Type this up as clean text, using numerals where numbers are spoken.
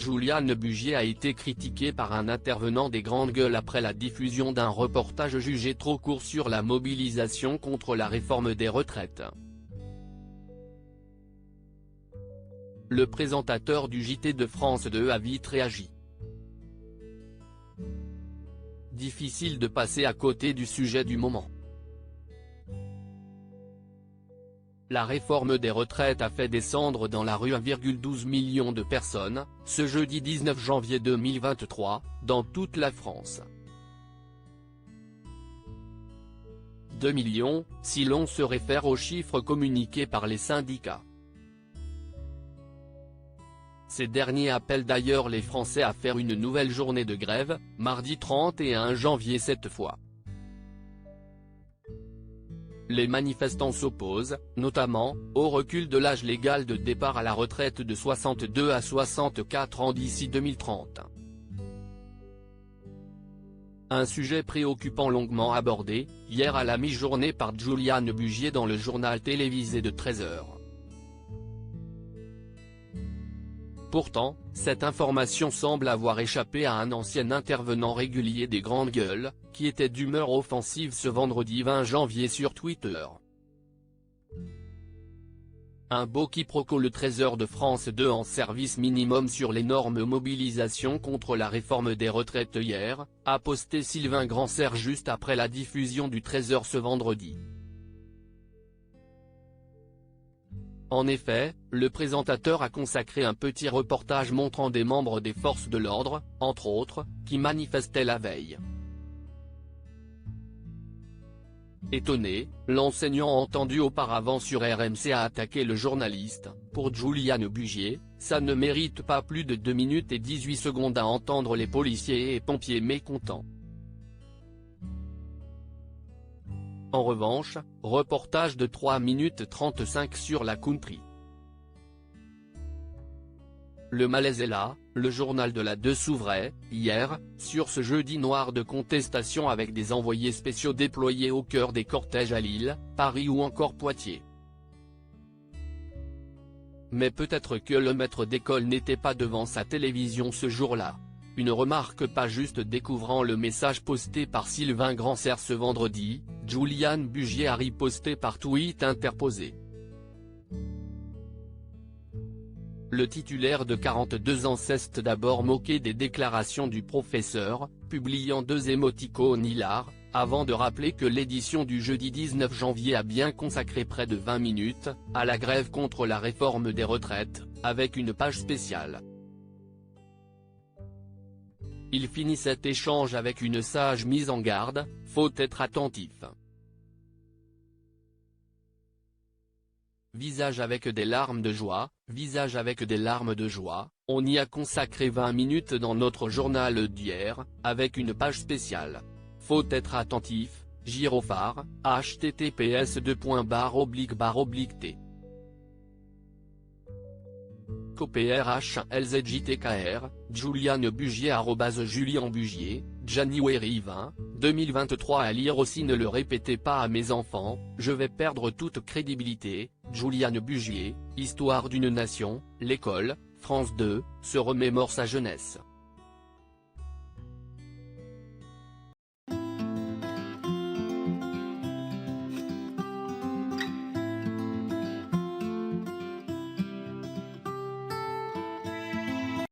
Juliane Bugier a été critiquée par un intervenant des Grandes Gueules après la diffusion d'un reportage jugé trop court sur la mobilisation contre la réforme des retraites. Le présentateur du JT de France 2 a vite réagi. Difficile de passer à côté du sujet du moment. La réforme des retraites a fait descendre dans la rue 1,12 million de personnes, ce jeudi 19 janvier 2023, dans toute la France. 2 millions, si l'on se réfère aux chiffres communiqués par les syndicats. Ces derniers appellent d'ailleurs les Français à faire une nouvelle journée de grève, mardi 31 janvier cette fois. Les manifestants s'opposent, notamment, au recul de l'âge légal de départ à la retraite de 62 à 64 ans d'ici 2030. Un sujet préoccupant longuement abordé, hier à la mi-journée par Juliane Bugier dans le journal télévisé de 13h. Pourtant, cette information semble avoir échappé à un ancien intervenant régulier des Grandes Gueules, qui était d'humeur offensive ce vendredi 20 janvier sur Twitter. Un beau quiproquo. Le 13h de France 2 en service minimum sur l'énorme mobilisation contre la réforme des retraites hier, a posté Sylvain Grandserre juste après la diffusion du 13h ce vendredi. En effet, le présentateur a consacré un petit reportage montrant des membres des forces de l'ordre, entre autres, qui manifestaient la veille. Étonné, l'enseignant entendu auparavant sur RMC a attaqué le journaliste. Pour Juliane Bugier, ça ne mérite pas plus de 2 minutes et 18 secondes à entendre les policiers et pompiers mécontents. En revanche, reportage de 3 minutes 35 sur la country. Le malaise est là, le journal de la 2 s'ouvrait, hier, sur ce jeudi noir de contestation avec des envoyés spéciaux déployés au cœur des cortèges à Lille, Paris ou encore Poitiers. Mais peut-être que le maître d'école n'était pas devant sa télévision ce jour-là. Une remarque pas juste découvrant le message posté par Sylvain Grandserre ce vendredi, Juliane Bugier a riposté par tweet interposé. Le titulaire de 42 ans s'est d'abord moqué des déclarations du professeur, publiant 2 émoticônes hilars, avant de rappeler que l'édition du jeudi 19 janvier a bien consacré près de 20 minutes, à la grève contre la réforme des retraites, avec une page spéciale. Il finit cet échange avec une sage mise en garde, faut être attentif. Visage avec des larmes de joie, visage avec des larmes de joie, on y a consacré 20 minutes dans notre journal d'hier, avec une page spéciale. Faut être attentif, gyrophare, https://t. COPRHLZJTKR, Juliane Bugier @Julian Bugier, January 20, 2023. À lire aussi: ne le répétez pas à mes enfants, je vais perdre toute crédibilité. Juliane Bugier, Histoire d'une nation, l'école, France 2, se remémore sa jeunesse.